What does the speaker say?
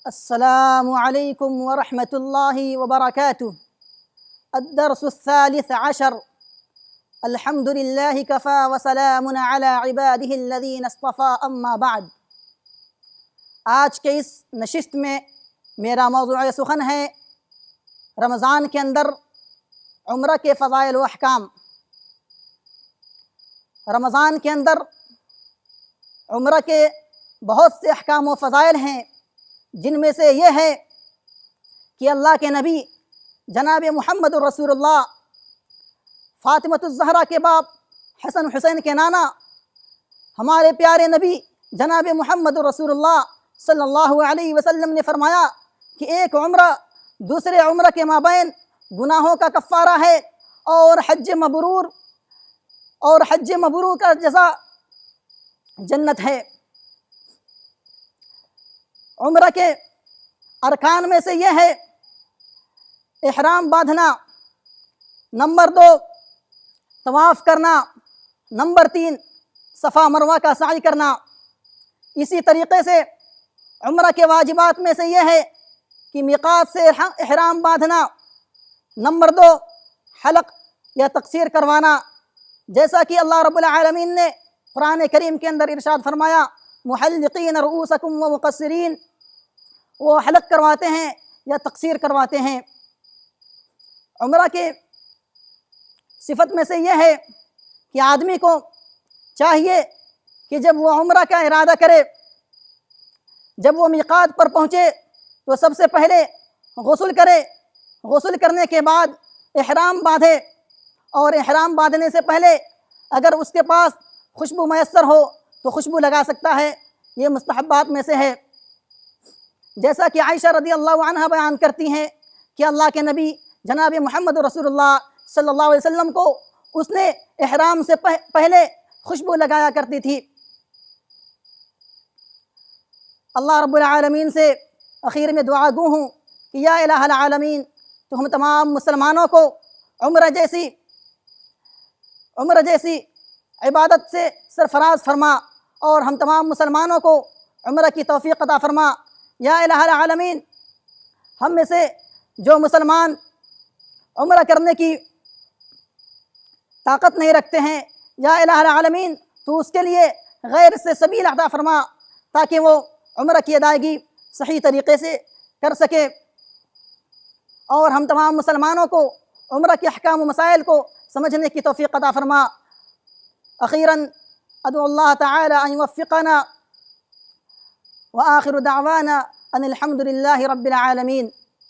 السلام عليكم ورحمة الله وبركاته. الدرس 13. الحمد لله كفى وسلام على عباده الذين اصطفى اما بعد. آج کے اس نشست میں میرا موضوع سخن ہے رمضان کے اندر عمرہ کے فضائل و احکام۔ رمضان کے اندر عمرہ کے بہت سے احکام و فضائل ہیں، جن میں سے یہ ہے کہ اللہ کے نبی جناب محمد رسول اللہ فاطمۃ الزہرا کے باپ حسن حسین کے نانا ہمارے پیارے نبی جناب محمد رسول اللہ صلی اللہ علیہ وسلم نے فرمایا کہ ایک عمرہ دوسرے عمرہ کے مابین گناہوں کا کفارہ ہے، اور حج مبرور کا جزا جنت ہے۔ عمرہ کے ارکان میں سے یہ ہے احرام باندھنا، نمبر 2 طواف کرنا، نمبر 3 صفا مروہ کا سعی کرنا۔ اسی طریقے سے عمرہ کے واجبات میں سے یہ ہے کہ میقات سے احرام باندھنا، نمبر 2 حلق یا تقصیر کروانا، جیسا کہ اللہ رب العالمین نے قرآن کریم کے اندر ارشاد فرمایا محلقین رؤوسکم ومقصرین، وہ حلق کرواتے ہیں یا تقصیر کرواتے ہیں۔ عمرہ کے صفت میں سے یہ ہے کہ آدمی کو چاہیے کہ جب وہ عمرہ کا ارادہ کرے، جب وہ میقات پر پہنچے تو سب سے پہلے غسل کرے، غسل کرنے کے بعد احرام باندھے، اور احرام باندھنے سے پہلے اگر اس کے پاس خوشبو میسر ہو تو خوشبو لگا سکتا ہے، یہ مستحبات میں سے ہے۔ جیسا کہ عائشہ رضی اللہ عنہ بیان کرتی ہیں کہ اللہ کے نبی جناب محمد رسول اللہ صلی اللہ علیہ وسلم کو اس نے احرام سے پہلے خوشبو لگایا کرتی تھی۔ اللہ رب العالمین سے اخیر میں دعا گو ہوں کہ یا الہ العالمین، تو ہم تمام مسلمانوں کو عمرہ جیسی عبادت سے سرفراز فرما، اور ہم تمام مسلمانوں کو عمرہ کی توفیق عطا فرما۔ یا الہ العالمین، ہم میں سے جو مسلمان عمرہ کرنے کی طاقت نہیں رکھتے ہیں، یا الہ العالمین تو اس کے لیے غیر سے سبیل عطا فرما، تاکہ وہ عمرہ کی ادائیگی صحیح طریقے سے کر سکے، اور ہم تمام مسلمانوں کو عمرہ کے احکام و مسائل کو سمجھنے کی توفیق عطا فرما۔ اخیراً ادعو اللہ تعالی ان یوفقنا، وآخر دعوانا ان الحمد للہ رب العالمین۔